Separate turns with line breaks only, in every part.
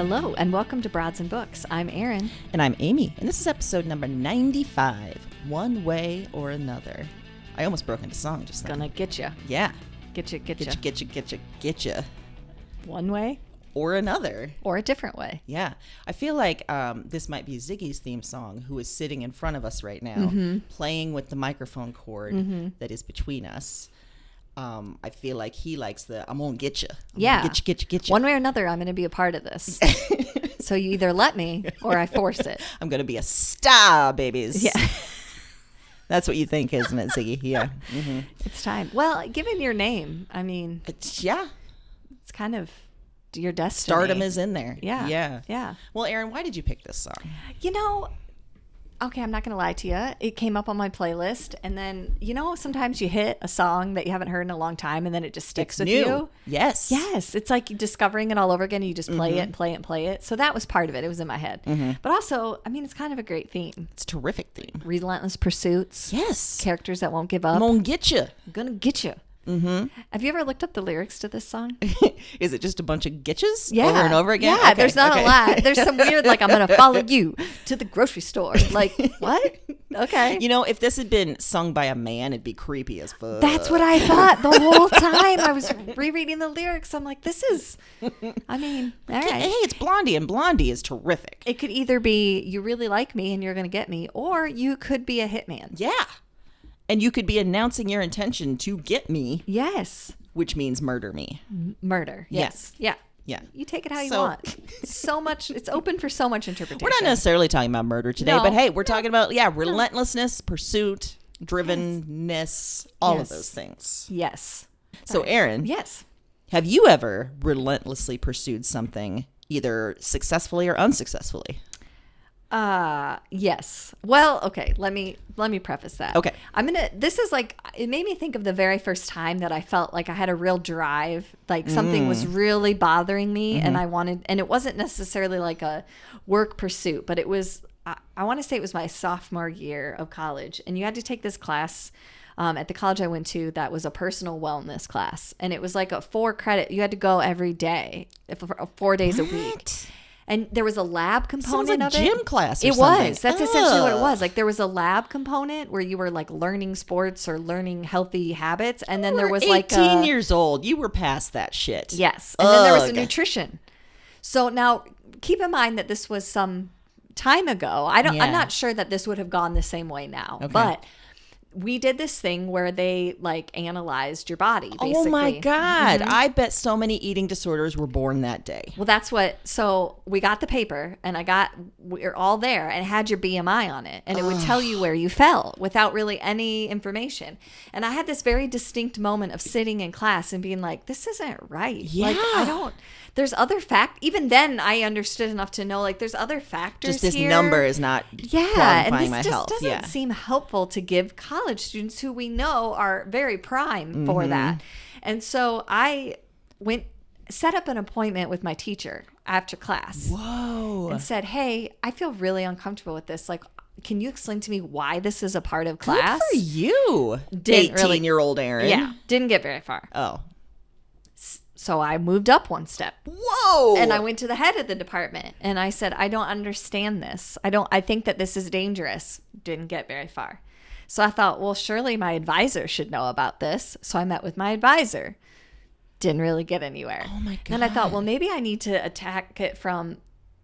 Hello, and welcome to Broads and Books. I'm Erin.
And I'm Amy, and this is episode number 95, One Way or Another. I almost broke into song just then.
Gonna get you.
Yeah.
Get you. One way?
Or another.
Or a different way.
Yeah. I feel like this might be Ziggy's theme song, who is sitting in front of us right now, playing with the microphone cord that is between us. I feel like he likes I'm gonna get you. Get you.
One way or another, I'm gonna be a part of this. So you either let me or I force it.
I'm gonna be a star, babies.
Yeah.
That's what you think, isn't it, Ziggy? Yeah. Mm-hmm.
It's time. Well, given your name, I mean,
It's
kind of your destiny.
Stardom is in there.
Yeah.
Well, Erin, why did you pick this song?
Okay, I'm not going to lie to you. It came up on my playlist, and then, sometimes you hit a song that you haven't heard in a long time, and then it just sticks with you.
Yes.
Yes. It's like discovering it all over again. You just play it and play it and play it. So that was part of it. It was in my head. But also, it's kind of a great theme.
It's a terrific theme.
Relentless pursuits.
Yes.
Characters that won't give up.
I'm gonna get you.
I'm going to get you. Have you ever looked up the lyrics to this song?
Is it just a bunch of getches
Yeah.
over and over again?
Yeah, there's not a lot. There's some weird, I'm going to follow you to the grocery store. Like, what? Okay.
If this had been sung by a man, it'd be creepy as fuck.
That's what I thought the whole time. I was rereading the lyrics. I'm like, this is, all right.
Hey, it's Blondie, and Blondie is terrific.
It could either be you really like me and you're going to get me, or you could be a hitman.
Yeah. And you could be announcing your intention to get me.
Yes.
Which means murder me.
Murder. Yes. Yeah.
Yeah.
You take it how you want. So much. It's open for so much interpretation.
We're not necessarily talking about murder today, but hey, we're talking about, relentlessness, pursuit, drivenness, all of those things.
Yes.
So, Erin.
Yes.
Have you ever relentlessly pursued something, either successfully or unsuccessfully?
Yes. Well, okay. Let me preface that.
Okay.
This is it made me think of the very first time that I felt like I had a real drive, like something was really bothering me and and it wasn't necessarily like a work pursuit, but it was, I want to say it was my sophomore year of college, and you had to take this class at the college I went to that was a personal wellness class. And it was like a 4-credit. You had to go every day, 4 days a week. And there was a lab component of it.
Sounds like gym class or
it
something.
was. That's essentially what it was. Like there was a lab component where you were like learning sports or learning healthy habits. And then there was
18 years old. You were past that shit.
Yes. And then there was a nutrition. So now keep in mind that this was some time ago. I'm not sure that this would have gone the same way now. Okay. But we did this thing where they analyzed your body, basically.
Oh my God. I bet so many eating disorders were born that day.
Well, so we got the paper and we're all there and it had your BMI on it and it would tell you where you fell without really any information. And I had this very distinct moment of sitting in class and being like, this isn't right.
Yeah.
There's other even then I understood enough to know there's other factors
just this
here.
number is not quantifying my health.
This just doesn't seem helpful to give college students who we know are very prime for that. And so I set up an appointment with my teacher after class.
Whoa.
And said, hey, I feel really uncomfortable with this. Can you explain to me why this is a part of class?
Good for you. 18-year-old Erin.
Yeah. Didn't get very far.
Oh.
So I moved up one step.
Whoa.
And I went to the head of the department and I said, I don't understand this. I think that this is dangerous. Didn't get very far. So I thought, well, surely my advisor should know about this. So I met with my advisor. Didn't really get anywhere.
Oh my God.
And I thought, well, maybe I need to attack it from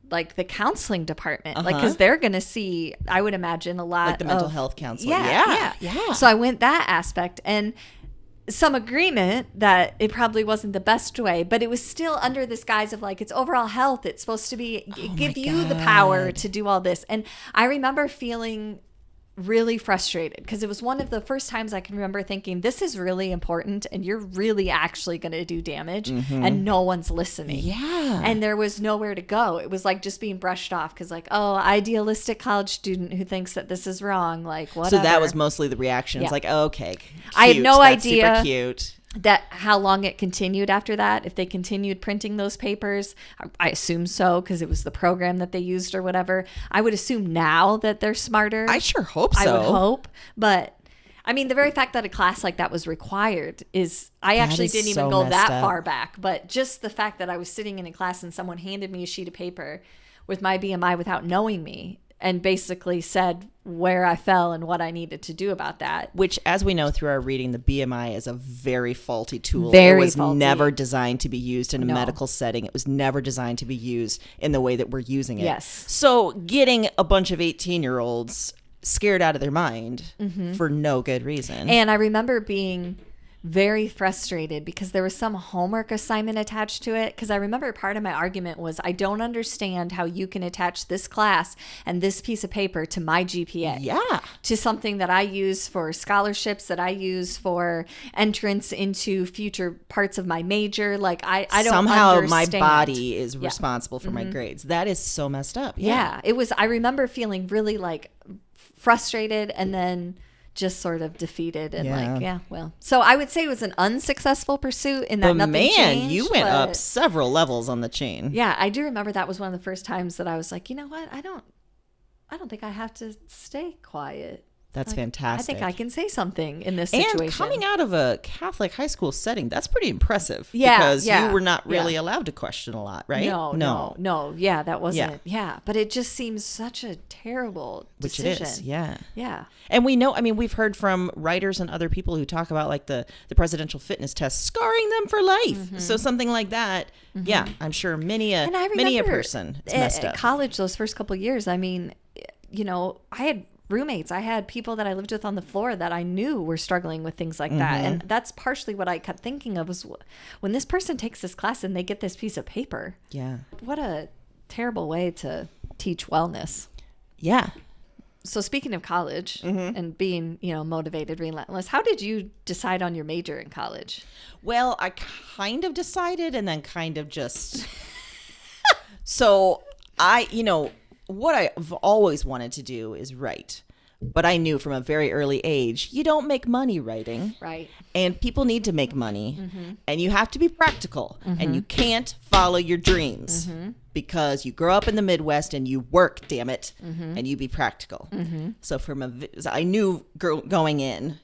the counseling department, because they're going to see, I would imagine, a lot
the mental health counselor.
Yeah. So I went that aspect and some agreement that it probably wasn't the best way, but it was still under this guise of it's overall health. It's supposed to be give you the power to do all this. And I remember feeling really frustrated because it was one of the first times I can remember thinking, this is really important and you're really actually going to do damage and no one's listening.
Yeah.
And there was nowhere to go. It was just being brushed off because idealistic college student who thinks that this is wrong, whatever.
So that was mostly the reaction. It's okay, cute.
I had no idea.
Super cute.
That how long it continued after that, if they continued printing those papers. I assume so because it was the program that they used or whatever. I would assume now that they're smarter.
I sure hope so.
I would hope. But I mean, the very fact that a class like that was required is, I actually
is
didn't
so
even go
messed
that
up.
far back, but just the fact that I was sitting in a class and someone handed me a sheet of paper with my BMI without knowing me and basically said where I fell and what I needed to do about that.
Which, as we know through our reading, the BMI is a very faulty tool.
Very
it was
faulty.
never designed to be used in a
No.
medical setting. It was never designed to be used in the way that we're using it.
Yes.
So getting a bunch of 18-year-olds scared out of their mind for no good reason.
And I remember being very frustrated because there was some homework assignment attached to it. Because I remember part of my argument was, I don't understand how you can attach this class and this piece of paper to my GPA.
Yeah.
To something that I use for scholarships, that I use for entrance into future parts of my major. Like, I don't
Somehow
understand.
my body is responsible for my grades. That is so messed up.
Yeah, it was. I remember feeling really like frustrated and then just sort of defeated and well. So I would say it was an unsuccessul pursuit in that
But
nothing
man,
changed.
you went up
but
several levels on the chain.
Yeah, I do remember that was one of the first times that I was like, you know what? I don't think I have to stay quiet.
That's
Like,
fantastic.
I think I can say something in this
And
situation.
coming out of a Catholic high school setting, that's pretty impressive.
Yeah,
Because
yeah,
you were not really
yeah.
allowed to question a lot, right?
No. Yeah, that wasn't.
Yeah.
Yeah, but it just seems such a terrible
Which
decision.
it is, yeah.
Yeah.
And we know, I mean, we've heard from writers and other people who talk about like the presidential fitness test scarring them for life. So something like that, yeah, I'm sure many a
And I remember
person is messed up.
At college, those first couple of years, I mean, you know, I had roommates. I had people that I lived with on the floor that I knew were struggling with things like that. And that's partially what I kept thinking of was, when this person takes this class and they get this piece of paper,
Yeah.
what a terrible way to teach wellness.
Yeah.
So speaking of college and being, you know, motivated, relentless, how did you decide on your major in college?
Well, I kind of decided and then kind of just. So what I've always wanted to do is write. But I knew from a very early age, you don't make money writing.
Right.
And people need to make money. And you have to be practical. And you can't follow your dreams. Because you grow up in the Midwest and you work, damn it. And you be practical. So I knew going in,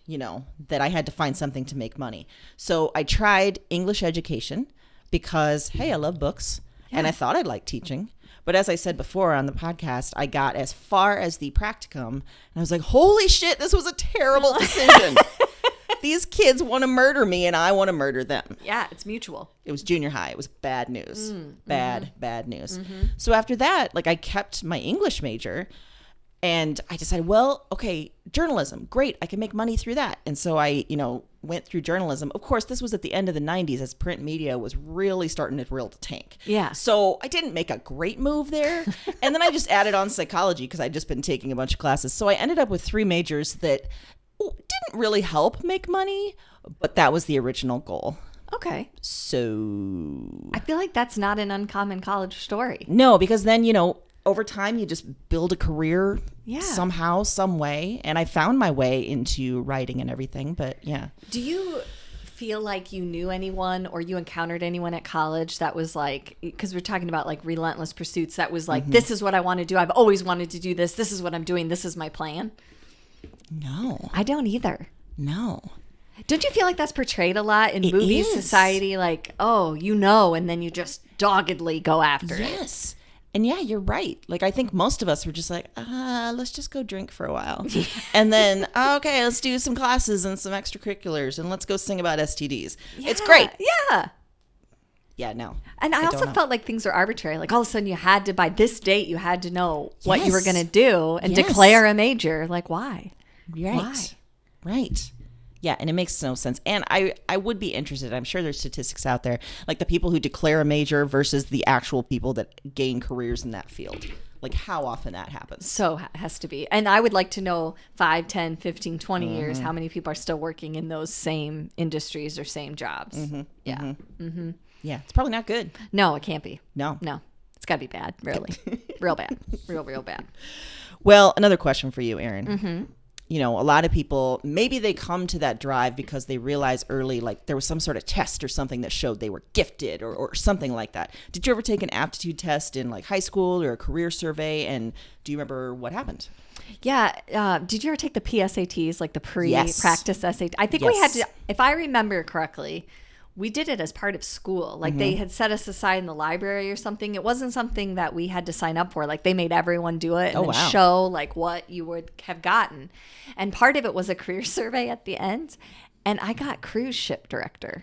that I had to find something to make money. So I tried English education because, hey, I love books. And I thought I'd like teaching. But as I said before on the podcast, I got as far as the practicum, and I was like, holy shit, this was a terrible decision. These kids want to murder me, and I want to murder them.
Yeah, it's mutual.
It was junior high. It was bad news. Bad news. So after that, I kept my English major, and I decided, well, okay, journalism, great. I can make money through that. And so I, went through journalism. Of course, this was at the end of the 90s as print media was really starting to tank.
Yeah.
So I didn't make a great move there. And then I just added on psychology because I'd just been taking a bunch of classes. So I ended up with 3 majors that didn't really help make money, but that was the original goal.
Okay.
So
I feel like that's not an uncommon college story.
no, because then, over time, you just build a career
Yeah.
somehow, some way. And I found my way into writing and everything. But yeah.
Do you feel like you knew anyone or you encountered anyone at college that was like, because we're talking about like relentless pursuits, that was like, this is what I want to do. I've always wanted to do this. This is what I'm doing. This is my plan.
No.
I don't either.
No.
Don't you feel like that's portrayed a lot in
It
movie
is.
society? Like, oh, and then you just doggedly go after it.
Yes. And yeah, you're right. I think most of us were just like, let's just go drink for a while. And then, okay, let's do some classes and some extracurriculars and let's go sing about STDs. It's great.
Yeah.
Yeah, no.
And I also
don't know.
felt like things were arbitrary. Like all of a sudden you had to, by this date, you had to know what you were
Yes.
going to do and
Yes.
declare a major. Like, why?
Right.
Why?
Right. Yeah, and it makes no sense. And I would be interested. I'm sure there's statistics out there, like the people who declare a major versus the actual people that gain careers in that field. Like how often that happens.
So it has to be. And I would like to know 5, 10, 15, 20 years, how many people are still working in those same industries or same jobs. Yeah.
Yeah, it's probably not good.
No, it can't be.
No.
No. It's got to be bad, really. Real bad. Real bad.
Well, another question for you, Erin. you know, a lot of people, maybe they come to that drive because they realize early, like there was some sort of test or something that showed they were gifted or something like that. Did you ever take an aptitude test in like high school or a career survey? And do you remember what happened?
Yeah. Did you ever take the PSATs, like the pre-practice SAT? I think we had to, if I remember correctly, we did it as part of school. Like they had set us aside in the library or something. It wasn't something that we had to sign up for. Like they made everyone do it and then show like what you would have gotten. And part of it was a career survey at the end. And I got cruise ship director.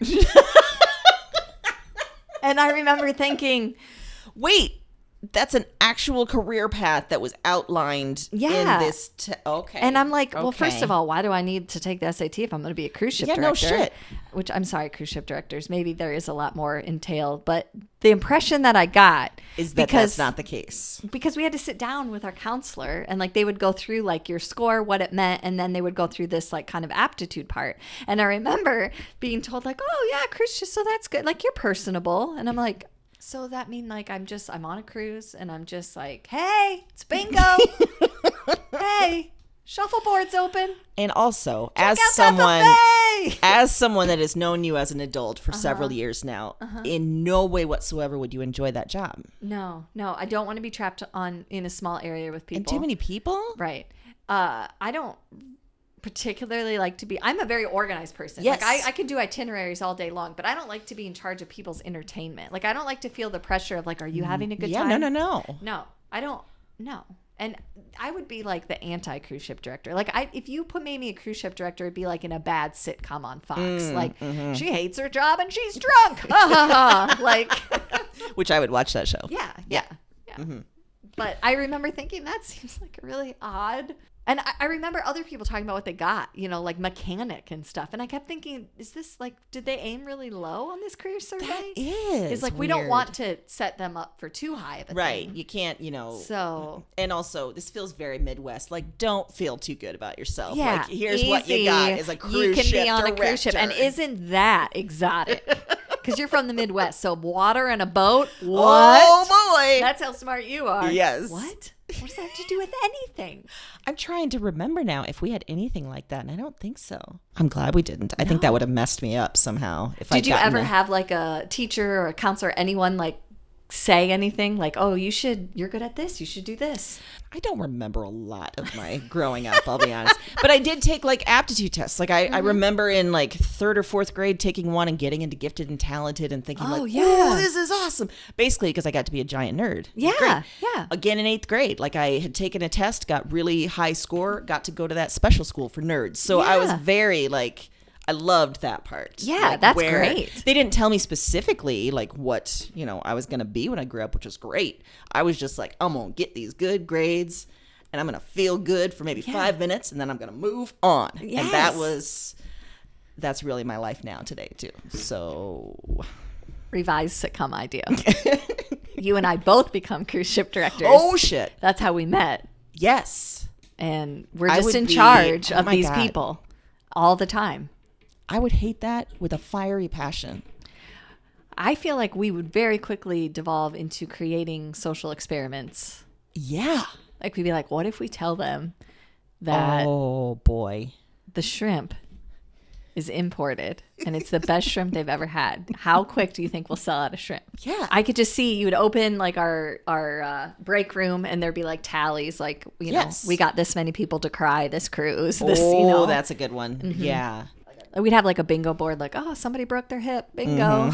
And I remember thinking,
wait, that's an actual career path that was outlined in this. Okay.
And I'm like, well, first of all, why do I need to take the SAT if I'm going to be a cruise ship director?
No shit.
Which, I'm sorry, cruise ship directors. Maybe there is a lot more entailed. But the impression that I got
is that that's not the case.
Because we had to sit down with our counselor and like they would go through like your score, what it meant. And then they would go through this like kind of aptitude part. And I remember being told like, oh yeah, cruise ship. So that's good. Like you're personable. And I'm like, so that mean like I'm on a cruise and I'm just like, hey, it's bingo. Hey, shuffleboard's open.
And also, as someone that has known you as an adult for several years now, in no way whatsoever would you enjoy that job.
No, I don't want to be trapped in a small area with people.
And too many people?
Right. I don't particularly like to be, I'm a very organized person.
Yes.
Like I can do itineraries all day long, but I don't like to be in charge of people's entertainment. Like I don't like to feel the pressure of like, are you having a good time? No, I don't. No. And I would be like the anti-cruise ship director. Like if you made me a cruise ship director, it'd be like in a bad sitcom on Fox. She hates her job and she's drunk. Like,
which I would watch that show.
Yeah. Mm-hmm. But I remember thinking that seems like a really odd. And I remember other people talking about what they got, you know, like mechanic and stuff. And I kept thinking, is this like, did they aim really low on this career survey?
That is
It's like,
weird.
We don't want to set them up for too high of a
right.
thing.
You can't, you know.
So.
And also, this feels very Midwest. Like, don't feel too good about yourself.
Yeah.
Like, here's
easy.
what you got is a cruise ship
You can be on
director.
a cruise ship. And isn't that exotic? Because you're from the Midwest. So water and a boat? What?
Oh, boy.
That's how smart you are.
Yes.
What? What does that have to do with anything?
I'm trying to remember now if we had anything like that, and I don't think so. I'm glad we didn't. I think that would have messed me up somehow.
Did you ever have like a teacher or a counselor, anyone like say anything like, oh, you're good at this, you should do this?
I don't remember a lot of my growing up, I'll be honest. But I did take like aptitude tests. Like I remember in like 3rd or 4th grade taking one and getting into gifted and talented and thinking oh, this is awesome. Basically because I got to be a giant nerd.
Yeah.
Again in 8th grade, like I had taken a test, got really high score, got to go to that special school for nerds. So I was very like, I loved that part.
Yeah,
like,
that's great.
They didn't tell me specifically like what, you know, I was going to be when I grew up, which was great. I was just like, I'm going to get these good grades and I'm going to feel good for maybe 5 minutes and then I'm going to move on.
Yes.
And that's really my life now today too. So
revised sitcom idea. You and I both become cruise ship directors.
Oh shit.
That's how we met.
Yes.
And we're just in charge of these people all the time.
I would hate that with a fiery passion.
I feel like we would very quickly devolve into creating social experiments.
Yeah.
Like we'd be like, what if we tell them that
oh boy,
the shrimp is imported and it's the best shrimp they've ever had? How quick do you think we'll sell out a shrimp?
Yeah.
I could just see you would open like our break room and there'd be like tallies, like, you know, we got this many people to cry this cruise.
Oh, that's a good one. Mm-hmm. Yeah.
We'd have like a bingo board, like, oh, somebody broke their hip. Bingo.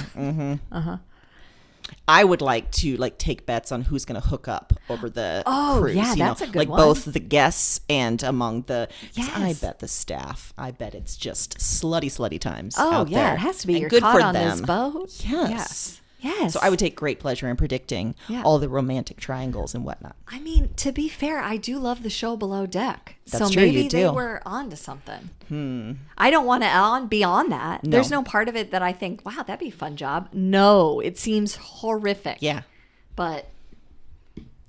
I would like to like take bets on who's going to hook up over the cruise.
Yeah, that's a good
like
one.
Both the guests and among the.
Yes.
I bet the staff. I bet it's just slutty times.
Oh
out
yeah,
there.
it has to be.
And
You're
good
caught
for
on
them.
this boat.
Yes.
Yes.
So I would take great pleasure in predicting all the romantic triangles and whatnot.
I mean, to be fair, I do love the show Below Deck.
That's
so
true,
maybe
you
they
do.
were onto something. I don't want to be on that.
No.
There's no part of it that I think, wow, that'd be a fun job. No, it seems horrific.
Yeah.
But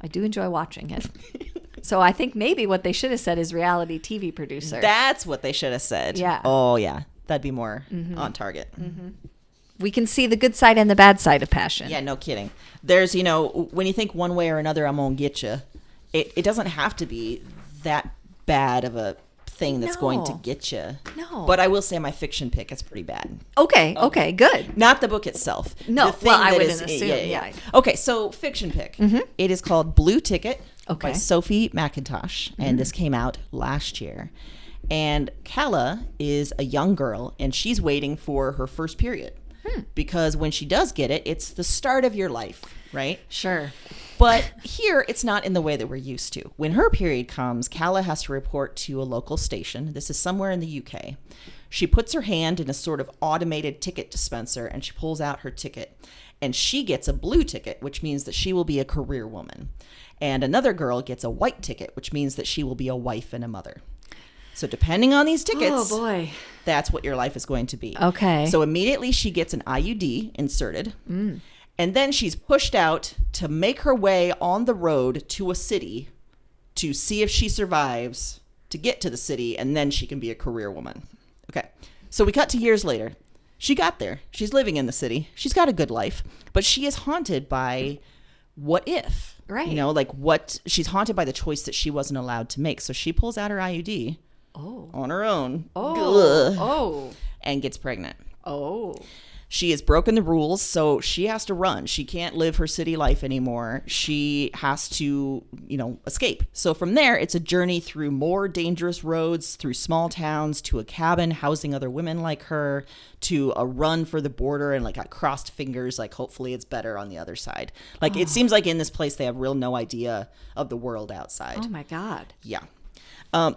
I do enjoy watching it. So I think maybe what they should have said is reality TV producer.
That's what they should have said.
Yeah.
Oh yeah, that'd be more on target.
We can see the good side and the bad side of passion.
Yeah, no kidding. There's, you know, when you think one way or another, I'm gonna get you. It doesn't have to be that bad of a thing that's going to
No.
get you.
No.
But I will say my fiction pick is pretty bad.
Okay, good.
Not the book itself.
No,
The thing
well, I
that
wouldn't assume, yeah.
Okay, so fiction pick. It is called Blue Ticket by
Okay.
Sophie McIntosh, and this came out last year. And Calla is a young girl, and she's waiting for her first period. Because when she does get it, it's the start of your life, right?
Sure.
But here, it's not in the way that we're used to. When her period comes, Calla has to report to a local station. This is somewhere in the UK. She puts her hand in a sort of automated ticket dispenser, and she pulls out her ticket. And she gets a blue ticket, which means that she will be a career woman. And another girl gets a white ticket, which means that she will be a wife and a mother. So depending on these tickets,
Oh, boy.
that's what your life is going to be.
Okay.
So immediately she gets an IUD inserted. And then she's pushed out to make her way on the road to a city to see if she survives to get to the city, and then she can be a career woman. Okay. So we cut to years later. She got there. She's living in the city. She's got a good life. But she is haunted by what if.
Right.
You know, like she's haunted by the choice that she wasn't allowed to make. So she pulls out her IUD on her own. And gets pregnant. She has broken the rules, so she has to run. She can't live her city life anymore. She has to, escape. So from there, it's a journey through more dangerous roads, through small towns, to a cabin housing other women like her, to a run for the border and like crossed fingers, like hopefully it's better on the other side. Like it seems like in this place they have real no idea of the world outside.
Oh, my God.
Yeah.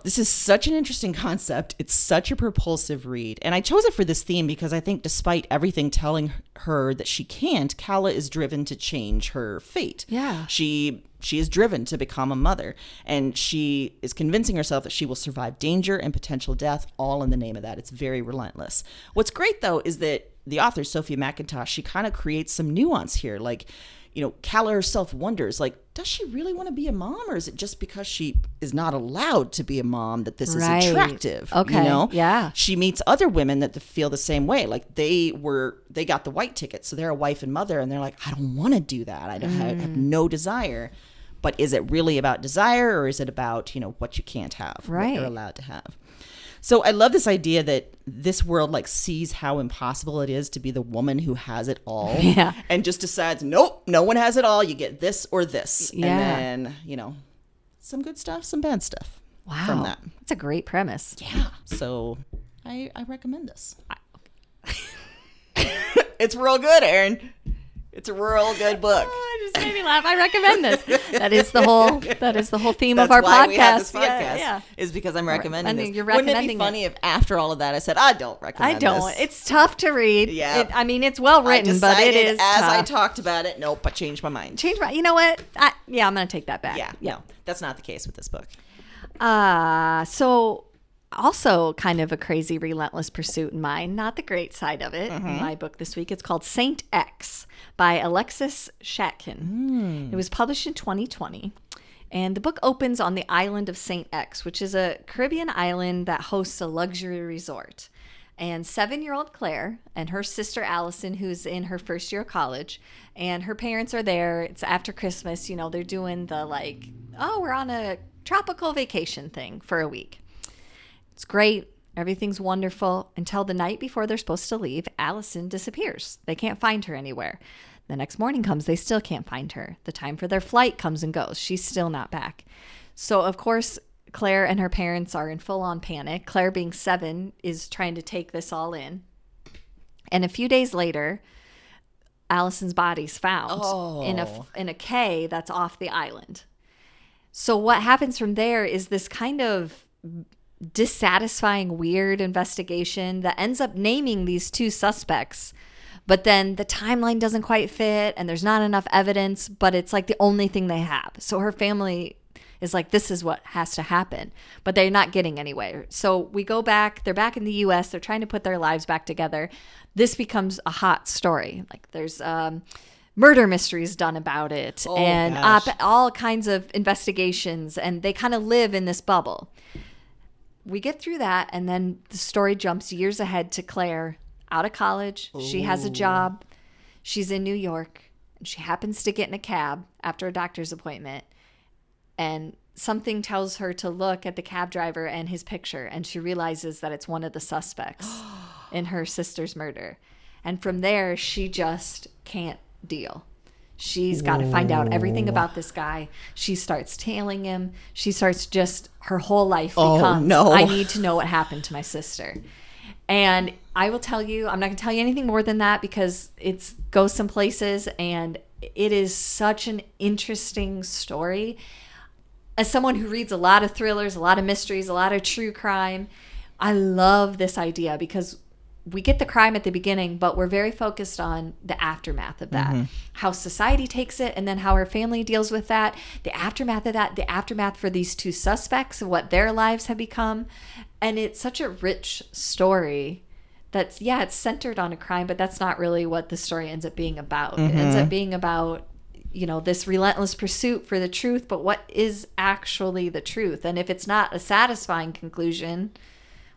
This is such an interesting concept. It's such a propulsive read. And I chose it for this theme because I think despite everything telling her that she can't, Calla is driven to change her fate.
Yeah.
She is driven to become a mother. And she is convincing herself that she will survive danger and potential death, all in the name of that. It's very relentless. What's great, though, is that the author, Sophie McIntosh, she kind of creates some nuance here. Like, Calla herself wonders, like, does she really want to be a mom, or is it just because she is not allowed to be a mom that this is attractive?
Okay. Yeah.
She meets other women that feel the same way. Like they got the white ticket, so they're a wife and mother, and they're like, I don't want to do that. I have no desire. But is it really about desire, or is it about, what you can't have, what you're allowed to have? So I love this idea that this world like sees how impossible it is to be the woman who has it all.
Yeah.
And just decides, nope, no one has it all. You get this or this.
Yeah.
And then, some good stuff, some bad stuff.
Wow.
From that.
That's a great premise.
Yeah. So I recommend this. It's real good, Erin. It's a real good book.
Oh, it just made me laugh. I recommend this. That is the whole theme of our
That's why
podcast.
we have this podcast.
Yeah.
Is because I'm recommending this.
You're
Wouldn't
recommending
it be funny if after all of that I said I don't recommend
I don't.
this?
It's tough to read.
Yeah.
It's well written, but it is
as
tough.
I talked about it. Nope, I changed my mind.
You know what? I'm going to take that back.
Yeah. No, that's not the case with this book.
So also kind of a crazy relentless pursuit in mine, not the great side of it. In my book this week, it's called Saint X by Alexis Shatkin. It was published in 2020. And the book opens on the island of Saint X, which is a Caribbean island that hosts a luxury resort. And 7-year-old Claire and her sister Allison, who's in her first year of college, and her parents are there. It's after Christmas. They're doing the we're on a tropical vacation thing for a week. It's great. Everything's wonderful until the night before they're supposed to leave. Allison disappears. They can't find her anywhere. The next morning comes. They still can't find her. The time for their flight comes and goes. She's still not back. So, of course, Claire and her parents are in full-on panic. Claire, being 7, is trying to take this all in. And a few days later, Allison's body's found in a cay that's off the island. So what happens from there is this kind of dissatisfying, weird investigation that ends up naming these 2 suspects, but then the timeline doesn't quite fit and there's not enough evidence, but it's like the only thing they have. So her family is like, this is what has to happen, but they're not getting anywhere. So we go back, they're back in the US, they're trying to put their lives back together. This becomes a hot story. Like there's murder mysteries done about it and all kinds of investigations, and they kind of live in this bubble. We get through that, and then the story jumps years ahead to Claire, out of college. She has a job. She's in New York, and she happens to get in a cab after a doctor's appointment, and something tells her to look at the cab driver and his picture, and she realizes that it's one of the suspects in her sister's murder. And from there, she just can't deal. She's got to find out everything about this guy. She starts tailing him. She starts just, her whole life becomes, I need to know what happened to my sister. And I will tell you, I'm not going to tell you anything more than that because it goes some places, and it is such an interesting story. As someone who reads a lot of thrillers, a lot of mysteries, a lot of true crime, I love this idea because we get the crime at the beginning, but we're very focused on the aftermath of that, how society takes it, and then how her family deals with that, the aftermath of that, the aftermath for these two suspects and what their lives have become. And it's such a rich story that's, it's centered on a crime, but that's not really what the story ends up being about. It ends up being about, this relentless pursuit for the truth, but what is actually the truth? And if it's not a satisfying conclusion,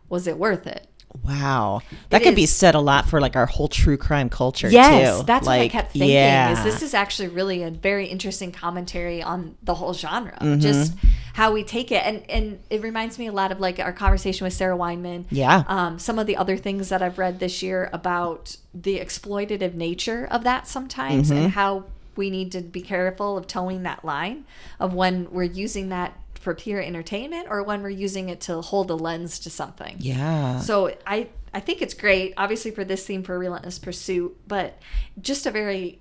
was it worth it?
Wow. That could be said a lot for like our whole true crime culture
yes,
too.
That's what I kept thinking is this is actually really a very interesting commentary on the whole genre. Just how we take it. And it reminds me a lot of like our conversation with Sarah Weinman.
Yeah.
Some of the other things that I've read this year about the exploitative nature of that sometimes and how we need to be careful of towing that line of when we're using that for pure entertainment or when we're using it to hold a lens to something.
Yeah.
So I think it's great, obviously for this theme for Relentless Pursuit, but just a very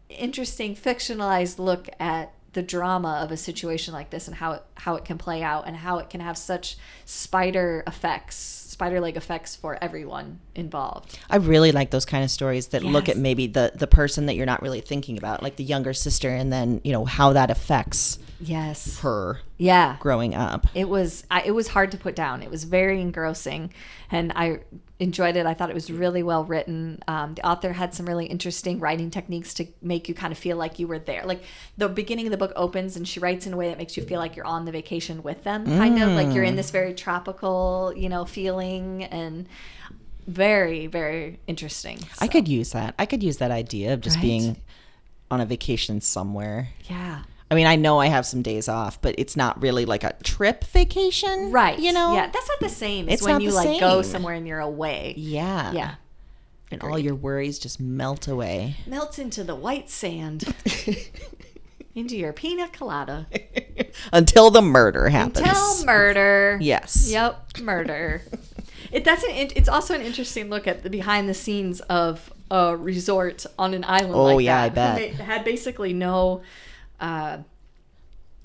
interesting fictionalized look at the drama of a situation like this and how it can play out and how it can have such spider leg effects for everyone involved.
I really like those kind of stories that look at maybe the person that you're not really thinking about, like the younger sister, and then, how that affects her growing up.
It was hard to put down. It was very engrossing, and I enjoyed it. I thought it was really well written. The author had some really interesting writing techniques to make you kind of feel like you were there. Like the beginning of the book opens and she writes in a way that makes you feel like you're on the vacation with them, kind of like you're in this very tropical, feeling, and very, very interesting. So.
I could use that. I could use that idea of just being on a vacation somewhere.
Yeah.
I mean, I know I have some days off, but it's not really like a trip vacation.
Right.
Yeah,
that's not the same as
it's
when you
same.
Go somewhere and you're away.
Yeah.
Yeah.
And all your worries just melt away.
Melt into the white sand. Into your pina colada.
Until the murder happens.
Until murder.
Yes.
Yep, murder. It's also an interesting look at the behind the scenes of a resort on an island like that. Oh, yeah, I bet. It had basically no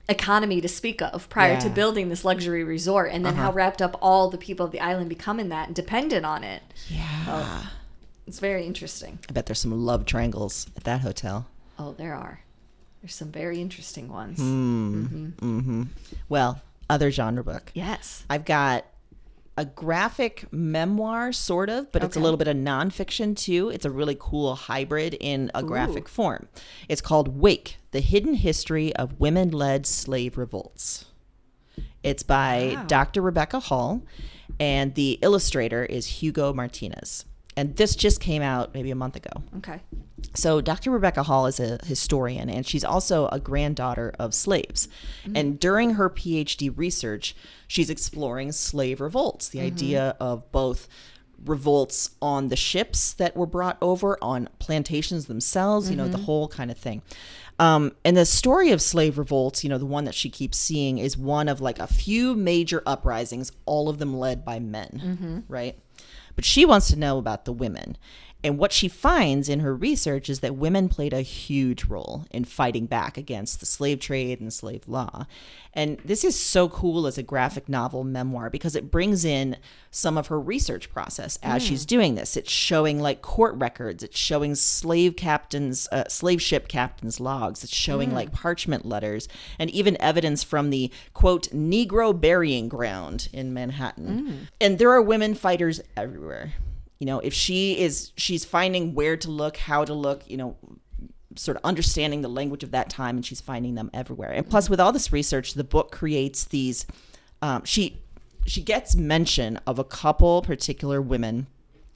economy to speak of prior to building this luxury resort, and then how wrapped up all the people of the island become in that and dependent on it.
Yeah.
It's very interesting.
I bet there's some love triangles at that hotel.
Oh, there are. There's some very interesting ones.
Well, other genre book.
Yes.
I've got a graphic memoir, sort of, but it's a little bit of nonfiction too. It's a really cool hybrid in a graphic form. It's called Wake, The Hidden History of Women-Led Slave Revolts. It's by Dr. Rebecca Hall, and the illustrator is Hugo Martinez. And this just came out maybe a month ago.
Okay.
So Dr. Rebecca Hall is a historian, and she's also a granddaughter of slaves. And during her PhD research, she's exploring slave revolts, the idea of both revolts on the ships that were brought over, on plantations themselves, the whole kind of thing. And the story of slave revolts, the one that she keeps seeing, is one of like a few major uprisings, all of them led by men, right? But she wants to know about the women. And what she finds in her research is that women played a huge role in fighting back against the slave trade and slave law. And this is so cool as a graphic novel memoir because it brings in some of her research process as she's doing this. It's showing like court records. It's showing slave ship captains' logs. It's showing like parchment letters and even evidence from the, quote, Negro burying ground in Manhattan. And there are women fighters everywhere. If she's finding where to look, how to look, sort of understanding the language of that time, and she's finding them everywhere. And plus, with all this research, the book creates these, she gets mention of a couple particular women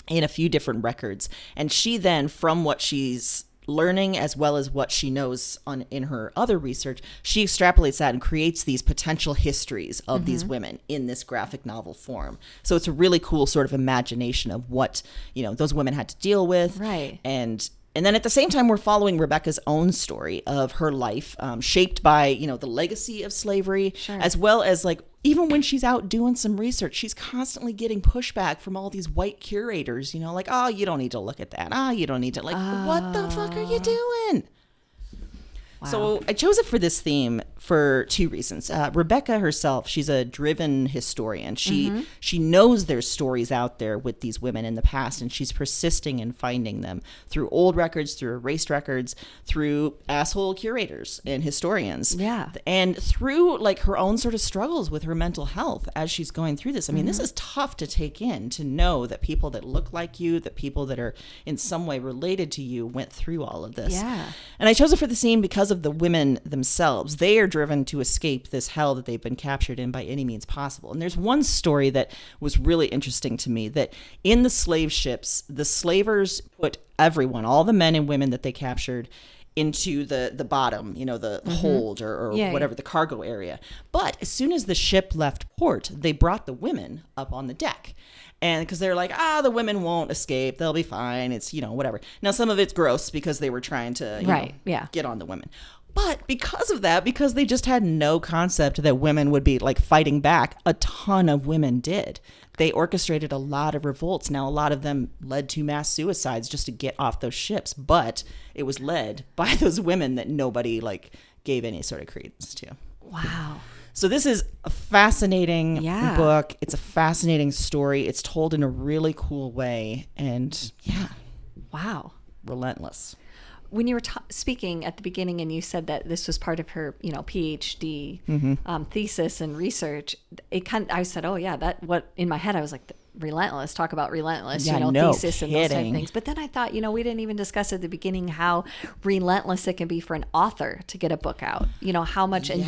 in a few different records. And she then, from what she's learning as well as what she knows in her other research, she extrapolates that and creates these potential histories of these women in this graphic novel form. So it's a really cool sort of imagination of what, those women had to deal with.
Right.
And then at the same time, we're following Rebecca's own story of her life, shaped by, the legacy of slavery, as well as like, even when she's out doing some research, she's constantly getting pushback from all these white curators, like, oh, you don't need to look at that. Oh, you don't need to, what the fuck are you doing? Wow. So I chose it for this theme for two reasons. Rebecca herself, she's a driven historian. She knows there's stories out there with these women in the past, and she's persisting in finding them through old records, through erased records, through asshole curators and historians.
Yeah.
And through like her own sort of struggles with her mental health as she's going through this. I mean, this is tough to take in, to know that people that look like you, that people that are in some way related to you went through all of this.
Yeah.
And I chose it for the theme because of the women themselves. They are driven to escape this hell that they've been captured in by any means possible. And there's one story that was really interesting to me, that in the slave ships, the slavers put everyone, all the men and women that they captured, into the bottom, the hold or whatever, the cargo area. But as soon as the ship left port, they brought the women up on the deck. And because they're like, the women won't escape. They'll be fine. It's, whatever. Now, some of it's gross because they were trying to get on the women. But because of that, because they just had no concept that women would be like fighting back, a ton of women did. They orchestrated a lot of revolts. Now, a lot of them led to mass suicides just to get off those ships. But it was led by those women that nobody like gave any sort of credence to.
Wow.
So this is a fascinating book. It's a fascinating story. It's told in a really cool way. And
wow.
Relentless.
When you were speaking at the beginning and you said that this was part of her, PhD thesis and research, I said, oh yeah, that what in my head I was like, relentless, talk about relentless, thesis and those type of things. But then I thought, we didn't even discuss at the beginning how relentless it can be for an author to get a book out. How much, and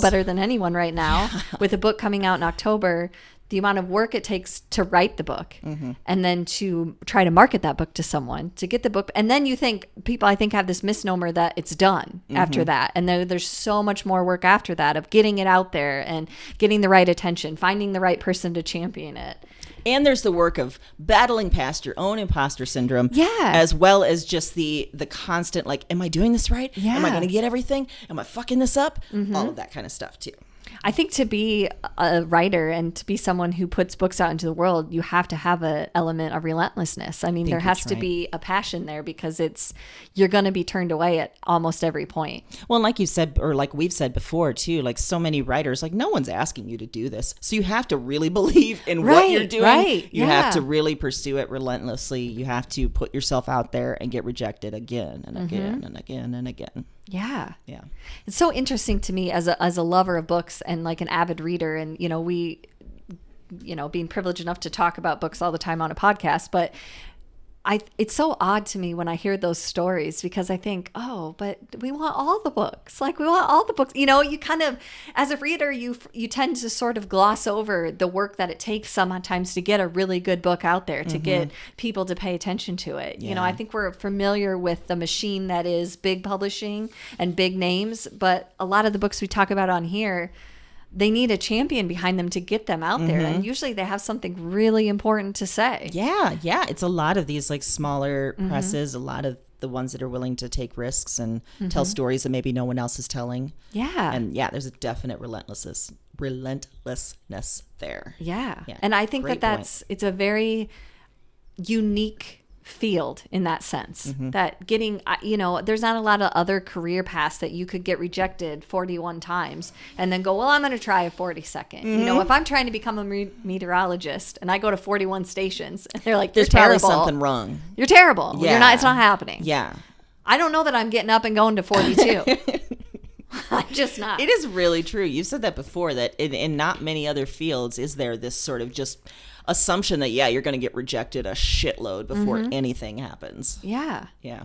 better than anyone right now, with a book coming out in October, the amount of work it takes to write the book and then to try to market that book to someone, to get the book. And then people I think have this misnomer that it's done after that. And there's so much more work after that of getting it out there and getting the right attention, finding the right person to champion it.
And there's the work of battling past your own imposter syndrome, as well as just the constant, like, am I doing this right?
Yeah.
Am I going to get everything? Am I fucking this up? All of that kind of stuff too.
I think to be a writer and to be someone who puts books out into the world, you have to have an element of relentlessness. I mean, there has to be a passion there because you're going to be turned away at almost every point.
Well, and like you said, or like we've said before too, like so many writers, like no one's asking you to do this. So you have to really believe in what you're doing.
Right.
You have to really pursue it relentlessly. You have to put yourself out there and get rejected again and again and again and again.
Yeah.
Yeah.
It's so interesting to me as a lover of books and like an avid reader. And, we, being privileged enough to talk about books all the time on a podcast, but it's so odd to me when I hear those stories because I think, oh, but we want all the books. Like we want all the books. You kind of, as a reader, you tend to sort of gloss over the work that it takes sometimes to get a really good book out there, to get people to pay attention to it.
Yeah.
I think we're familiar with the machine that is big publishing and big names, but a lot of the books we talk about on here, they need a champion behind them to get them out there. And usually they have something really important to say.
Yeah. It's a lot of these like smaller presses, a lot of the ones that are willing to take risks and tell stories that maybe no one else is telling.
Yeah.
And there's a definite relentlessness there.
Yeah. And I think it's a very unique field in that sense, that getting, there's not a lot of other career paths that you could get rejected 41 times and then go, well, I'm going to try a 42nd. If I'm trying to become a meteorologist and I go to 41 stations and they're like,
there's probably something wrong.
You're terrible.
Yeah.
It's not happening.
Yeah.
I don't know that I'm getting up and going to 42. I'm just not.
It is really true. You've said that before, that in not many other fields is there this sort of just assumption that, you're going to get rejected a shitload before anything happens.
Yeah.
Yeah.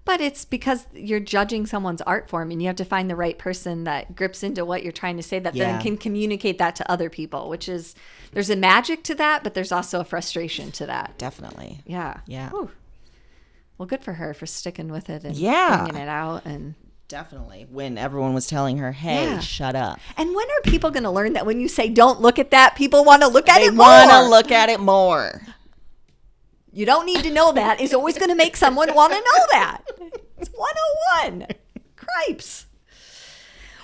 But it's because you're judging someone's art form and you have to find the right person that grips into what you're trying to say that then can communicate that to other people, which is, there's a magic to that, but there's also a frustration to that.
Definitely.
Yeah.
Yeah.
Whew. Well, good for her for sticking with it and
Yeah.
bringing it out. And
Definitely. When everyone was telling her, hey, shut up.
And when are people going to learn that when you say don't look at that, people want to look at it more?
They want to look at it more.
You don't need to know that. It's always going to make someone want to know that. It's 101. Cripes.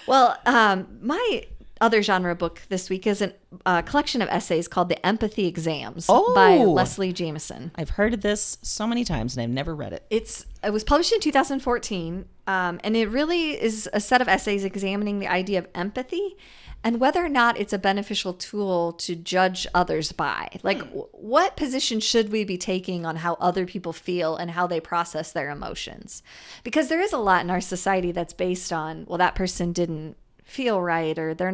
Well, my other genre book this week is a collection of essays called The Empathy Exams by Leslie Jameson.
I've heard of this so many times and I've never read it.
It was published in 2014, and it really is a set of essays examining the idea of empathy and whether or not it's a beneficial tool to judge others by. Like, what position should we be taking on how other people feel and how they process their emotions? Because there is a lot in our society that's based on, well, that person didn't feel right, or they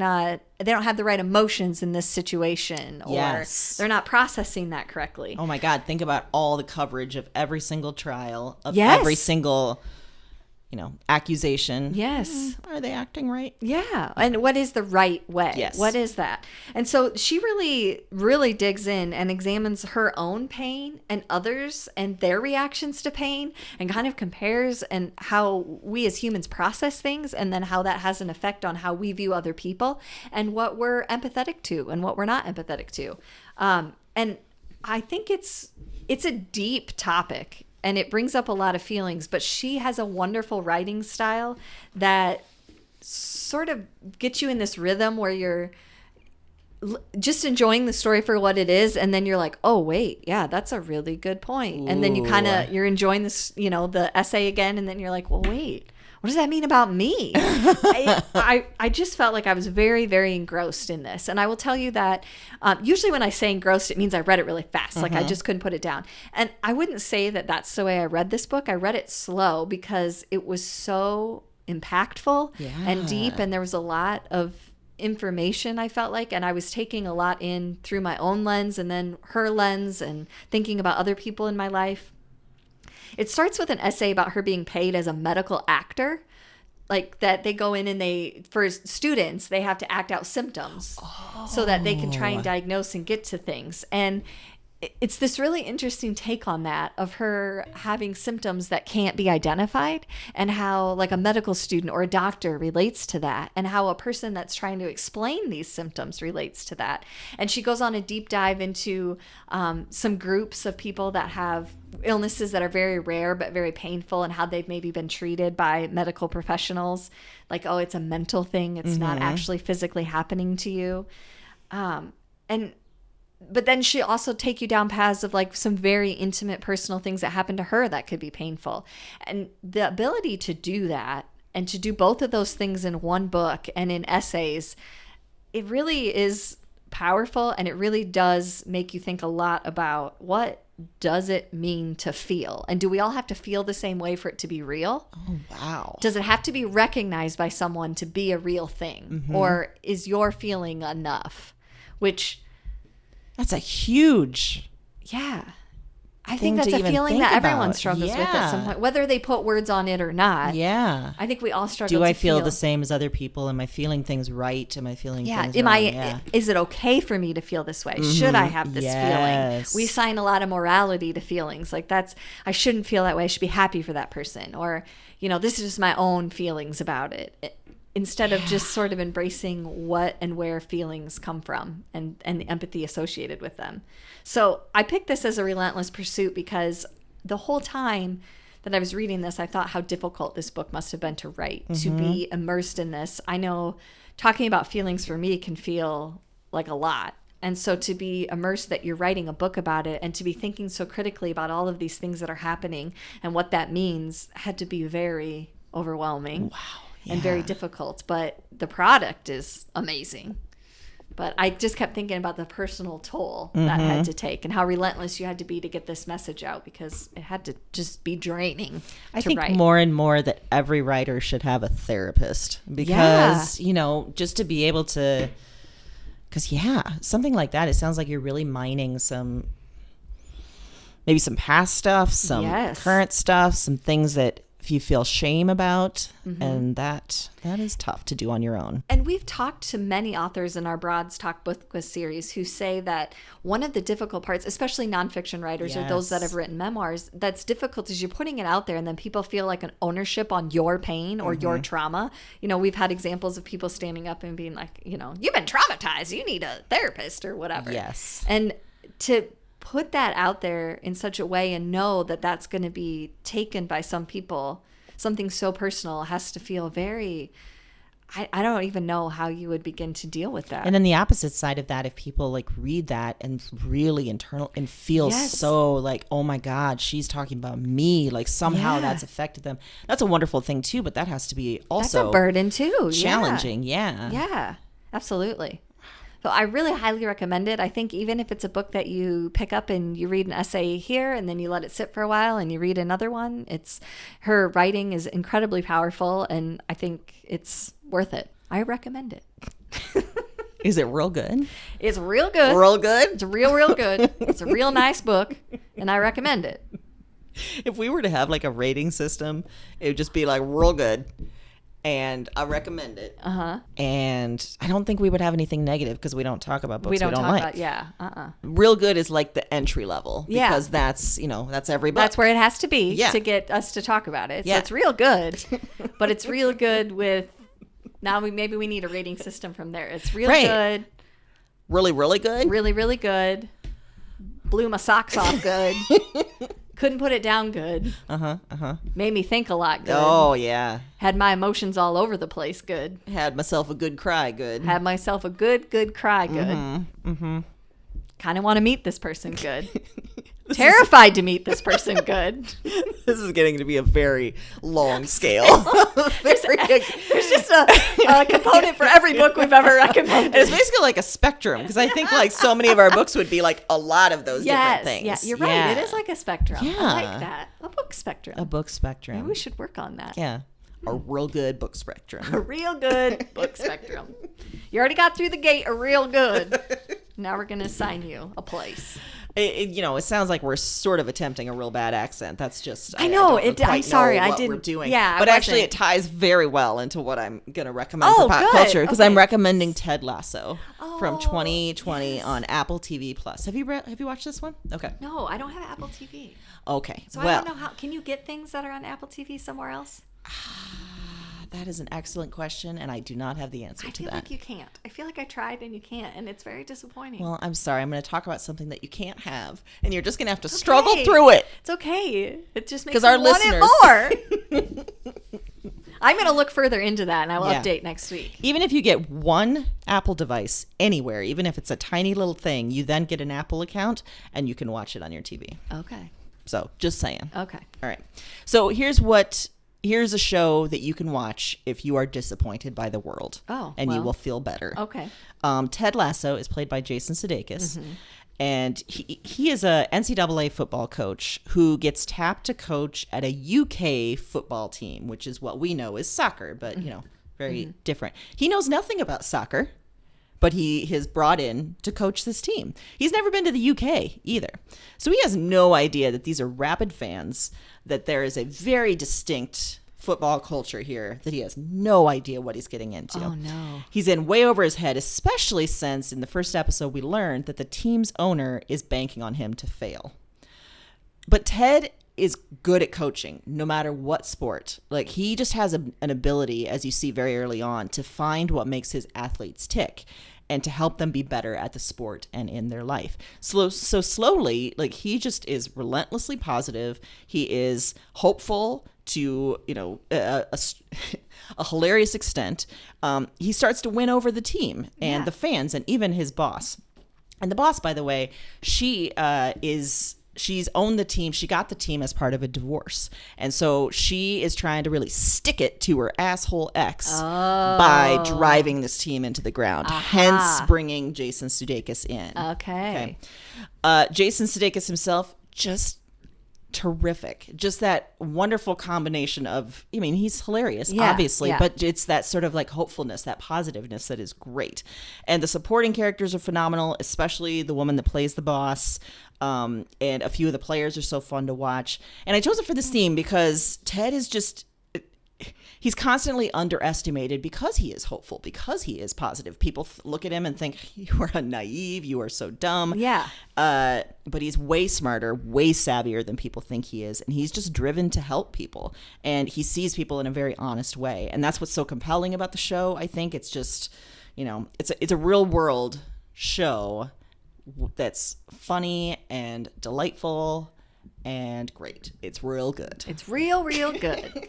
don't have the right emotions in this situation, or they're not processing that correctly.
Oh my God, think about all the coverage of every single trial, of every single accusation.
Yes.
Are they acting right?
Yeah. And what is the right way?
Yes.
What is that? And so she really, really digs in and examines her own pain and others and their reactions to pain, and kind of compares and how we as humans process things, and then how that has an effect on how we view other people and what we're empathetic to and what we're not empathetic to. And I think it's a deep topic. And it brings up a lot of feelings, but she has a wonderful writing style that sort of gets you in this rhythm where you're just enjoying the story for what it is, and then you're like, oh wait, yeah, that's a really good point. And then you're enjoying this, the essay again, and then you're like, well, wait, what does that mean about me? I just felt like I was very, very engrossed in this. And I will tell you that usually when I say engrossed, it means I read it really fast. Like I just couldn't put it down. And I wouldn't say that that's the way I read this book. I read it slow because it was so impactful and deep. And there was a lot of information, I felt like. And I was taking a lot in through my own lens and then her lens, and thinking about other people in my life. It starts with an essay about her being paid as a medical actor, like that they go in and for students, they have to act out symptoms so that they can try and diagnose and get to things. And it's this really interesting take on that, of her having symptoms that can't be identified, and how like a medical student or a doctor relates to that, and how a person that's trying to explain these symptoms relates to that. And she goes on a deep dive into some groups of people that have illnesses that are very rare but very painful, and how they've maybe been treated by medical professionals. Like, oh, it's a mental thing. It's not actually physically happening to you. But then she also take you down paths of like some very intimate personal things that happen to her that could be painful. And the ability to do that, and to do both of those things in one book and in essays, it really is powerful, and it really does make you think a lot about what does it mean to feel? And do we all have to feel the same way for it to be real?
Oh, wow.
Does it have to be recognized by someone to be a real thing? Or is your feeling enough?
That's a huge
I think that's a feeling that everyone struggles with at some point, whether they put words on it or not.
Yeah.
I think we all struggle
Do I feel the same as other people? Am I feeling things right? Am I feeling things wrong?
Is it okay for me to feel this way? Should I have this feeling? We assign a lot of morality to feelings. Like I shouldn't feel that way. I should be happy for that person. Or, this is just my own feelings about it. Instead of just sort of embracing what and where feelings come from, and the empathy associated with them. So I picked this as a relentless pursuit because the whole time that I was reading this, I thought how difficult this book must have been to write, to be immersed in this. I know talking about feelings for me can feel like a lot. And so to be immersed that you're writing a book about it, and to be thinking so critically about all of these things that are happening and what that means, had to be very overwhelming.
Wow.
And very difficult, but the product is amazing. But I just kept thinking about the personal toll that had to take, and how relentless you had to be to get this message out, because it had to just be draining.
I think more and more that every writer should have a therapist, because, just to be able to, because something like that, it sounds like you're really mining maybe some past stuff, some current stuff, some things that you feel shame about, and that is tough to do on your own.
And we've talked to many authors in our Broads Talk Book series who say that one of the difficult parts, especially nonfiction writers or those that have written memoirs, that's difficult is you're putting it out there and then people feel like an ownership on your pain or your trauma. You know, we've had examples of people standing up and being like, you know, you've been traumatized, you need a therapist or whatever.
Yes.
And to put that out there in such a way and know that that's going to be taken by some people, something so personal has to feel very, I don't even know how you would begin to deal with that.
And then the opposite side of that, if people like read that and really internal and feel so like, oh my God, she's talking about me, like somehow that's affected them. That's a wonderful thing too, but that has to be also
that's a burden too.
Challenging. Yeah,
absolutely. So I really highly recommend it. I think even if it's a book that you pick up and you read an essay here and then you let it sit for a while and you read another one, her writing is incredibly powerful and I think it's worth it. I recommend it.
Is it real good?
It's real good.
Real good?
It's real good. It's a real nice book and I recommend it.
If we were to have like a rating system, it would just be like real good. And I recommend it. And I don't think we would have anything negative because we don't talk about books we don't like. Real good is like the entry level because that's, you know, that's every book.
That's where it has to be to get us to talk about it. So it's real good, but it's real good with, now maybe we need a rating system from there. It's real good.
Really, really good?
Really, really good. Blew my socks off good. Couldn't put it down good. Made me think a lot good.
Oh, yeah.
Had my emotions all over the place good.
Had myself a good cry good.
Had myself a good cry good. Kind of want to meet this person good. Terrified to meet this person good.
This is getting to be a very long scale.
There's just a component for every book we've ever recommended.
And it's basically like a spectrum because I think like so many of our books would be like a lot of those different things.
Yeah, you're right. It is like a spectrum. I like that. A book spectrum.
A book spectrum.
Maybe we should work on that.
Yeah. A real good book spectrum.
A real good book spectrum. You already got through the gate a real good. Now we're going to assign you a place.
It sounds like we're sort of attempting a real bad accent. That's just
I know. I'm sorry.
I
didn't.
We're doing.
Yeah,
but actually, it ties very well into what I'm going to recommend for pop culture because I'm recommending Ted Lasso from 2020 on Apple TV Plus. Have you watched this one? Okay.
No, I don't have Apple TV.
Okay.
So I don't know how. Can you get things that are on Apple TV somewhere else?
That is an excellent question, and I do not have the answer to that.
I feel like you can't. I feel like I tried and you can't, and it's very disappointing.
Well, I'm sorry. I'm going to talk about something that you can't have, and you're just going to have to struggle through it.
It's okay. It just makes me want it more. I'm going to look further into that, and I will update next week.
Even if you get one Apple device anywhere, even if it's a tiny little thing, you then get an Apple account, and you can watch it on your TV.
Okay.
So, just saying.
Okay.
All right. So, here's a show that you can watch if you are disappointed by the world. And you will feel better.
Okay.
Ted Lasso is played by Jason Sudeikis. And he is a NCAA football coach who gets tapped to coach at a UK football team, which is what we know is soccer, but, very different. He knows nothing about soccer, but he is brought in to coach this team. He's never been to the UK either. So he has no idea that these are rabid fans, that there is a very distinct football culture here that he has no idea what he's getting into.
Oh, no.
He's in way over his head, especially since in the first episode we learned that the team's owner is banking on him to fail. But Ted is good at coaching, no matter what sport. Like, he just has an ability, as you see very early on, to find what makes his athletes tick and to help them be better at the sport and in their life. So slowly, like, he just is relentlessly positive. He is hopeful to, a hilarious extent. He starts to win over the team and the fans and even his boss. And the boss, by the way, she's owned the team. She got the team as part of a divorce. And so she is trying to really stick it to her asshole ex by driving this team into the ground, hence bringing Jason Sudeikis in.
Okay.
Jason Sudeikis himself just terrific. Just that wonderful combination of, I mean, he's hilarious,
Yeah,
obviously,
yeah.
but it's that sort of like hopefulness, that positiveness that is great. And the supporting characters are phenomenal, especially the woman that plays the boss. And a few of the players are so fun to watch. And I chose it for this theme because Ted is just, he's constantly underestimated because he is hopeful, because he is positive. People look at him and think, you are naive, you are so dumb.
Yeah.
But he's way smarter, way savvier than people think he is. And he's just driven to help people. And he sees people in a very honest way. And that's what's so compelling about the show, I think. It's just, you know, it's a real world show that's funny and delightful and great. It's real good.
It's real good.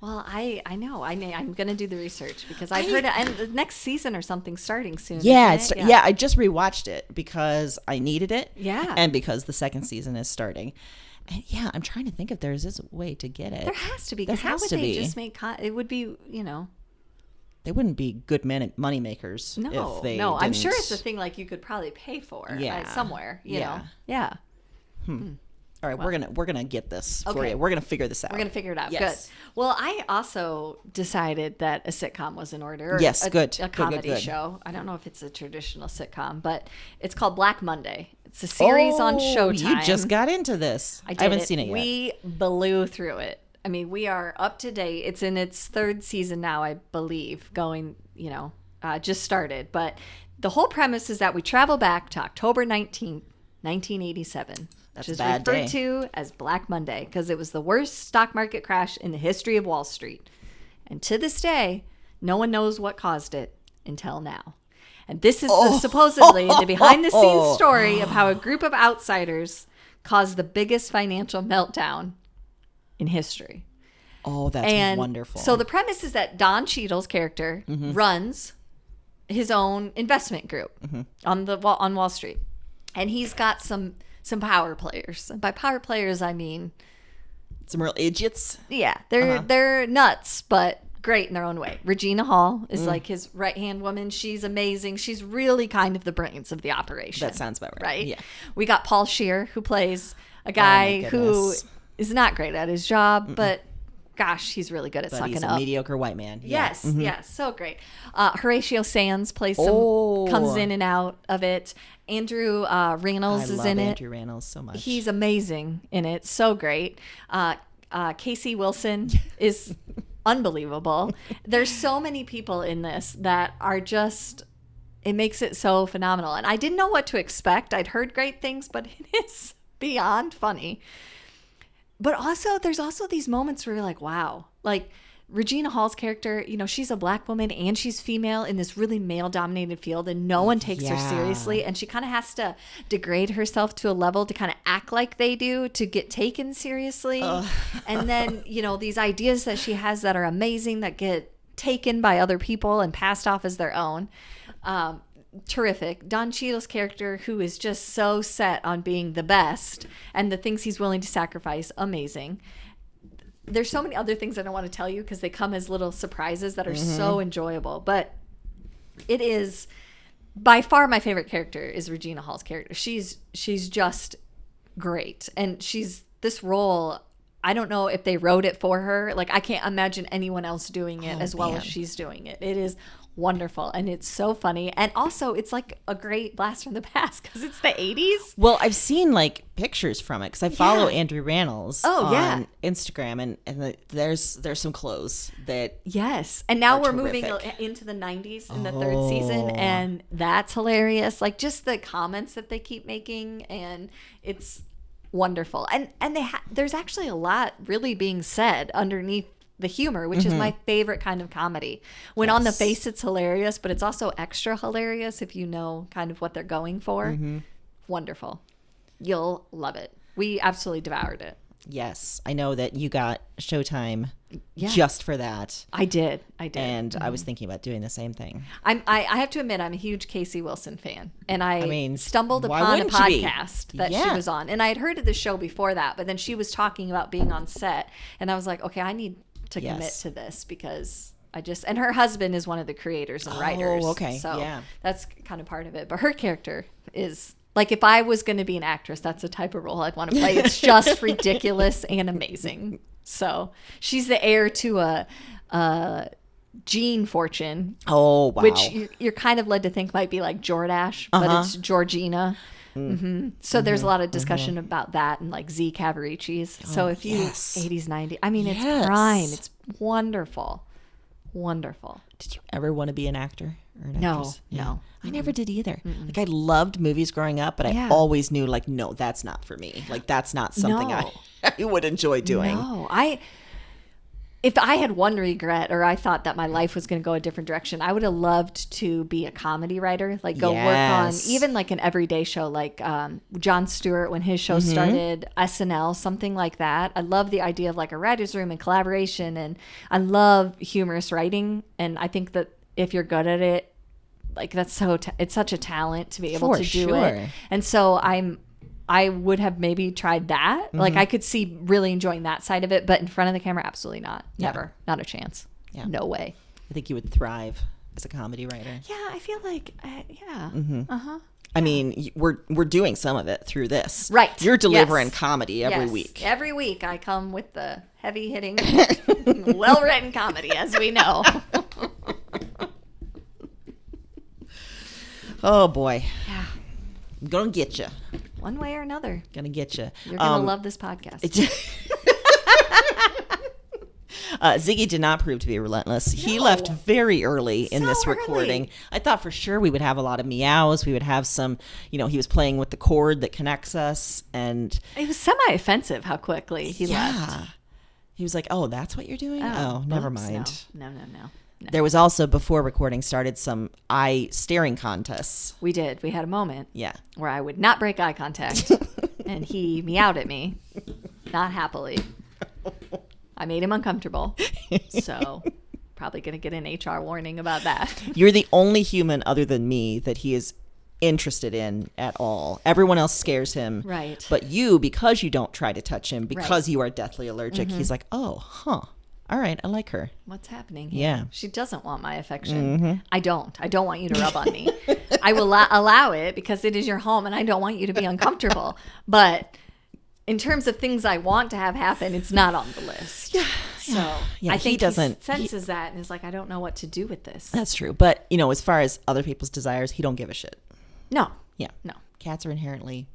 Well, I know. I'm going to do the research because I've heard it. And the next season or something starting soon.
Yeah,
isn't it?
yeah. I just rewatched it because I needed it.
Yeah.
And because the second season is starting. And yeah, I'm trying to think if there's a way to get it.
There has to be.
There
Because how
has
would
to
they
be.
just make it would be, you know.
They wouldn't be good money makers.
No,
if they
no. I'm
didn't.
sure it's a thing like you could probably pay for somewhere, you know. Yeah.
All right, we're gonna get this for
Okay.
you. We're gonna figure this out.
We're going to figure it out.
Yes.
Good. Well, I also decided that a sitcom was in order. or
Yes,
a,
good.
A
Good,
comedy
good.
show. I don't know if it's a traditional sitcom, but it's called Black Monday. It's a series on Showtime.
You just got into this.
I
haven't seen it yet.
We blew through it. I mean, we are up to date. It's in its third season now, I believe, going, you know, just started. But the whole premise is that we travel back to October 19th, 1987.
That's
which is
a bad
referred
day.
to as Black Monday because it was the worst stock market crash in the history of Wall Street. And to this day, no one knows what caused it until now. And this is supposedly the behind-the-scenes story of how a group of outsiders caused the biggest financial meltdown in history.
Oh, that's wonderful.
So the premise is that Don Cheadle's character runs his own investment group on Wall Street. And he's got some power players. And by power players, I mean...
Some real idiots.
Yeah, they're nuts, but great in their own way. Regina Hall is like his right-hand woman. She's amazing. She's really kind of the brains of the operation.
That sounds about right.
Right?
Yeah.
We got Paul Scheer, who plays a guy who
goodness.
is not great at his job, but gosh, he's really good at
But
sucking
he's
up.
a mediocre white man. Yeah.
Yes, yes, so great. Horatio Sands plays comes in and out of it. Andrew Rannells is in it.
Andrew Rannells so much.
He's amazing in it, so great. Casey Wilson is unbelievable. There's so many people in this that are just, it makes it so phenomenal. And I didn't know what to expect. I'd heard great things, but it is beyond funny. But also, there's also these moments where you're like, wow, like Regina Hall's character, you know, she's a black woman and she's female in this really male-dominated field, and no one takes her seriously. And she kind of has to degrade herself to a level to kind of act like they do to get taken seriously. And then, you know, these ideas that she has that are amazing that get taken by other people and passed off as their own. Terrific. Don Cheadle's character, who is just so set on being the best and the things he's willing to sacrifice, amazing. There's so many other things I don't want to tell you because they come as little surprises that are so enjoyable. But it is by far my favorite character is Regina Hall's character. She's just great. And she's this role, I don't know if they wrote it for her. Like, I can't imagine anyone else doing it as well as she's doing it. It is wonderful, and it's so funny, and also it's like a great blast from the past because it's the 80s.
Well, I've seen like pictures from it because I follow Andrew Rannells on Instagram, and there's some clothes that
and now we're
terrific.
moving into the 90s in the third season, and that's hilarious. Like, just the comments that they keep making, and it's wonderful, and there's actually a lot really being said underneath the humor, which is my favorite kind of comedy. When on the face it's hilarious, but it's also extra hilarious if you know kind of what they're going for. Wonderful. You'll love it. We absolutely devoured it.
Yes, I know that you got Showtime just for that.
I did.
And I was thinking about doing the same thing.
I have to admit, I'm a huge Casey Wilson fan. And I
mean,
stumbled
why
upon a
wouldn't you be?
podcast that she was on. And I had heard of the show before that, but then she was talking about being on set. And I was like, okay, I need to commit to this because and her husband is one of the creators and writers.
Oh, okay.
So that's kind of part of it. But her character is Like if I was going to be an actress, that's the type of role I'd want to play. It's just ridiculous and amazing. So she's the heir to a Jean fortune.
Oh, wow.
Which you're kind of led to think might be like Jordache, but it's Georgina. So there's a lot of discussion about that and like Z Cavaricci's. So if you 80s, 90s, I mean, it's prime. It's wonderful. Wonderful.
Did you ever want to be an actor or an actress?
No.
I never did either. Like I loved movies growing up, but I always knew like, no, that's not for me. Like that's not something I would enjoy doing.
No, if I had one regret or I thought that my life was going to go a different direction, I would have loved to be a comedy writer, like go work on even like an everyday show, like Jon Stewart when his show started, SNL, something like that. I love the idea of like a writer's room and collaboration, and I love humorous writing. And I think that if you're good at it, like that's it's such a talent to be able to do it. And so I would have maybe tried that. Like I could see really enjoying that side of it, but in front of the camera, absolutely not. Never. Not a chance. Yeah. No way.
I think you would thrive as a comedy writer.
Yeah, I feel like,
I mean, we're doing some of it through this.
Right.
You're delivering comedy every week.
Every week I come with the heavy-hitting, well-written comedy, as we know.
Oh, boy.
Yeah.
I'm going to get you.
One way or another.
Gonna get you.
You're going to love this podcast.
Ziggy did not prove to be relentless. No. He left very early in this recording. Early. I thought for sure we would have a lot of meows. We would have some, he was playing with the cord that connects us. And
it was semi-offensive how quickly he left.
He was like, oh, that's what you're doing? Oh, never mind.
No.
There was also, before recording started, some eye staring contests.
We did. We had a moment.
Yeah.
Where I would not break eye contact. And he meowed at me. Not happily. I made him uncomfortable. So probably going to get an HR warning about that.
You're the only human other than me that he is interested in at all. Everyone else scares him.
Right.
But you, because you don't try to touch him, because you are deathly allergic, he's like, oh, huh. All right, I like her.
What's happening here?
Yeah.
She doesn't want my affection. I don't want you to rub on me. I will allow it because it is your home and I don't want you to be uncomfortable. But in terms of things I want to have happen, it's not on the list. Yeah. So I think he senses that and is like, I don't know what to do with this.
That's true. But, as far as other people's desires, he don't give a shit.
No.
Yeah.
No.
Cats are inherently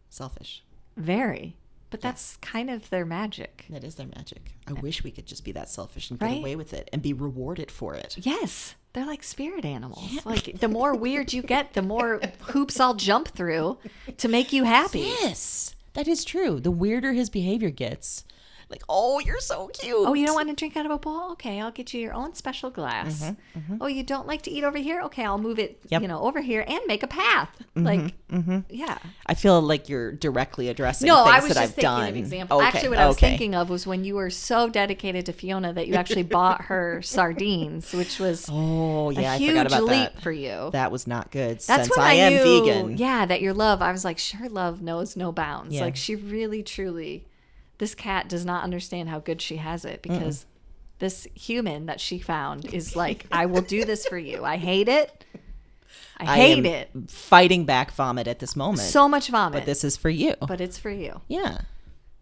selfish.
Very. But that's kind of their magic.
That is their magic. I wish we could just be that selfish and get away with it and be rewarded for it.
Yes. They're like spirit animals. Yeah. Like the more weird you get, the more hoops I'll jump through to make you happy.
Yes. That is true. The weirder his behavior gets. Like, oh, you're so cute.
Oh, you don't want to drink out of a bowl? Okay, I'll get you your own special glass. Oh, you don't like to eat over here? Okay, I'll move it, over here and make a path. Yeah.
I feel like you're directly addressing
things
that I've done.
No, I was just thinking of an example. Okay, actually, what I was thinking of was when you were so dedicated to Fiona that you actually bought her sardines, which was a huge leap for you.
That was not good.
That's
since
when
I am
knew,
vegan.
Yeah, that your love, I was like, her love knows no bounds.
Yeah.
Like she really, truly... This cat does not understand how good she has it because this human that she found is like, I will do this for you. I hate it. I hate it.
Fighting back vomit at this moment.
So much vomit.
But this is for you.
But it's for you.
Yeah.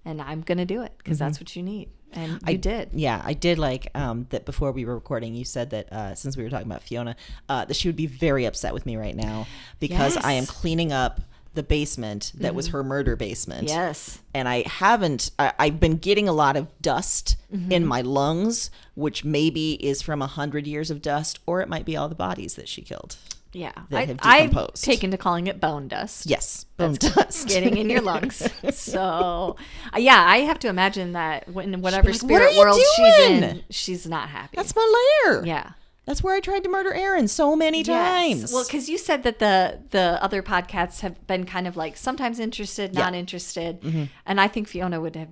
And I'm going to do it because that's what you need. And you did.
Yeah, I did like that before we were recording. You said that since we were talking about Fiona, that she would be very upset with me right now because I am cleaning up the basement that was her murder basement.
Yes.
And I've been getting a lot of dust in my lungs, which maybe is from 100 years of dust, or it might be all the bodies that she killed.
Yeah.
That have decomposed.
I've taken to calling it bone dust.
Yes. Bone dust.
Getting in your lungs. So, I have to imagine that in whatever
like,
spirit world she's in, she's not happy.
That's my lair.
Yeah.
That's where I tried to murder Erin so many times.
Well, because you said that the other podcasts have been kind of like sometimes interested, not interested. And I think Fiona would have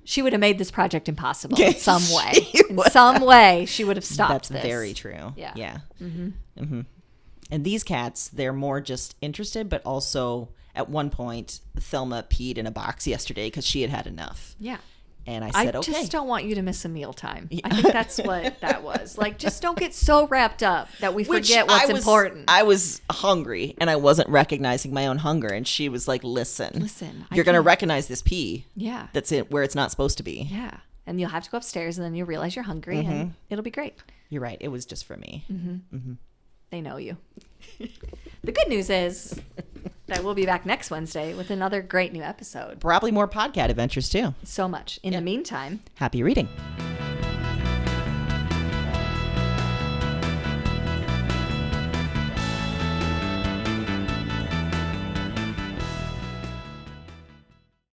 she would have made this project impossible in some way. In some way, she would have stopped
That's very true. Yeah. And these cats, they're more just interested, but also at one point, Thelma peed in a box yesterday because she had had enough.
Yeah.
And I said, okay.
I just don't want you to miss a mealtime. Yeah. I think that's what that was. Like, just don't get so wrapped up that we forget what's important.
I was hungry, and I wasn't recognizing my own hunger. And she was like, listen, you're going to recognize this pee.
Yeah.
That's it, where it's not supposed to be.
Yeah. And you'll have to go upstairs, and then you'll realize you're hungry, and it'll be great.
You're right. It was just for me.
They know you. The good news is that we'll be back next Wednesday with another great new episode.
Probably more podcast adventures, too.
So much. In the meantime,
happy reading.